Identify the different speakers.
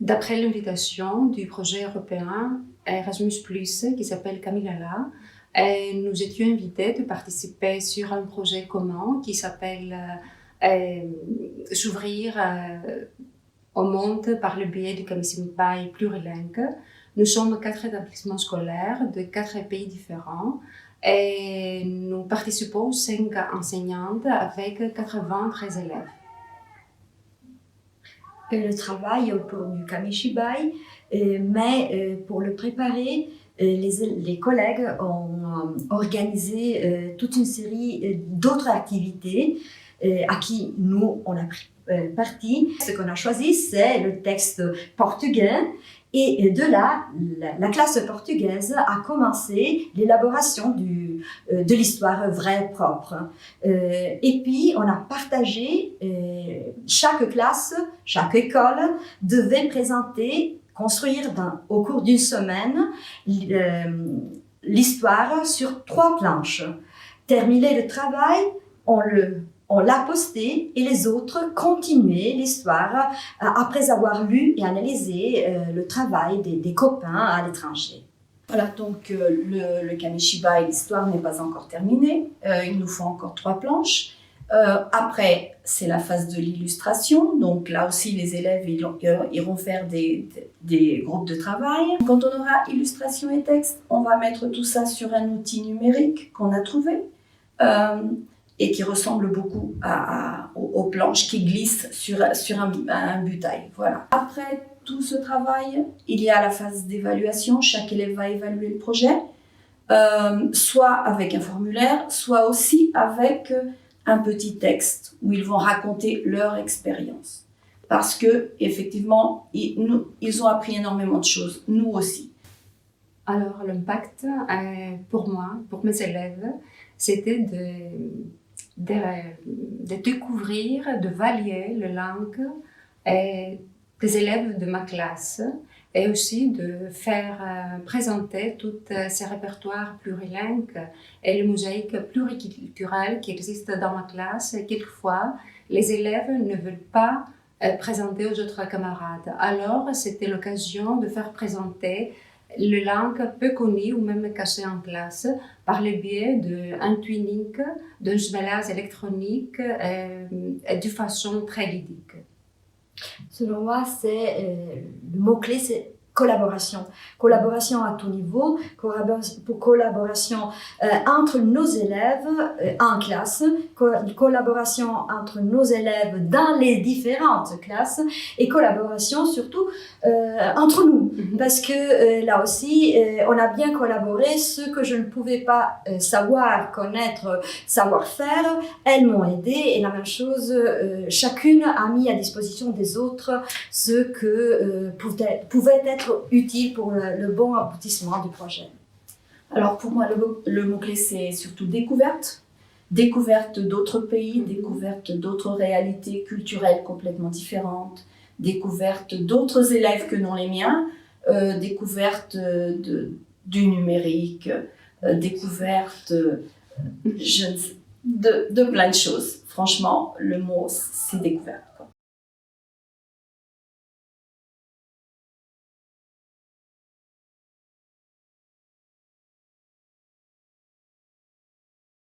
Speaker 1: D'après l'invitation du projet européen Erasmus+, qui s'appelle Camilala, nous étions invités de participer sur un projet commun qui s'appelle S'ouvrir au monde par le biais du Kamissimbai plurilingue. Nous sommes 4 établissements scolaires de 4 pays différents et nous participons 5 enseignantes avec 93 élèves.
Speaker 2: Le travail autour du Kamishibai, mais pour le préparer, les collègues ont organisé toute une série d'autres activités à qui nous, on a pris partie. Ce qu'on a choisi, c'est le texte portugais. Et de là, la classe portugaise a commencé l'élaboration de l'histoire vraie, propre. Et puis, on a partagé, chaque classe, chaque école devait présenter, construire au cours d'une semaine l'histoire sur 3 planches. Terminé le travail, on l'a posté et les autres continuaient l'histoire après avoir lu et analysé le travail des copains à l'étranger.
Speaker 3: Voilà, donc le Kamishibai, l'histoire n'est pas encore terminée. Il nous faut encore 3 planches. Après, c'est la phase de l'illustration. Donc là aussi, les élèves iront faire des groupes de travail. Quand on aura illustration et texte, on va mettre tout ça sur un outil numérique qu'on a trouvé. Et qui ressemble beaucoup aux planches qui glissent sur un butail. Voilà. Après tout ce travail, il y a la phase d'évaluation. Chaque élève va évaluer le projet, soit avec un formulaire, soit aussi avec un petit texte où ils vont raconter leur expérience. Parce que effectivement, ils ont appris énormément de choses, nous aussi.
Speaker 1: Alors l'impact pour moi, pour mes élèves, c'était de découvrir, de valider la langue des élèves de ma classe et aussi de faire présenter tous ces répertoires plurilingues et les mosaïques pluriculturelles qui existent dans ma classe. Et quelquefois, les élèves ne veulent pas présenter aux autres camarades. Alors, c'était l'occasion de faire présenter les langues peu connues ou même cachées en classe par le biais d'un twinning, d'un jumelage électronique de façon très ludique.
Speaker 2: Selon moi, le mot-clé, c'est collaboration. Collaboration à tout niveau, collaboration entre nos élèves en classe, collaboration entre nos élèves dans les différentes classes et collaboration surtout entre nous. Parce que là aussi, on a bien collaboré. Ce que je ne pouvais pas savoir, connaître, savoir faire, elles m'ont aidé. Et la même chose, chacune a mis à disposition des autres ce que pouvait être utile pour le bon aboutissement du projet.
Speaker 3: Alors pour moi, le mot-clé, c'est surtout découverte. Découverte d'autres pays, découverte d'autres réalités culturelles complètement différentes, découverte d'autres élèves que non les miens, découverte du numérique, découverte de plein de choses. Franchement, le mot, c'est découverte.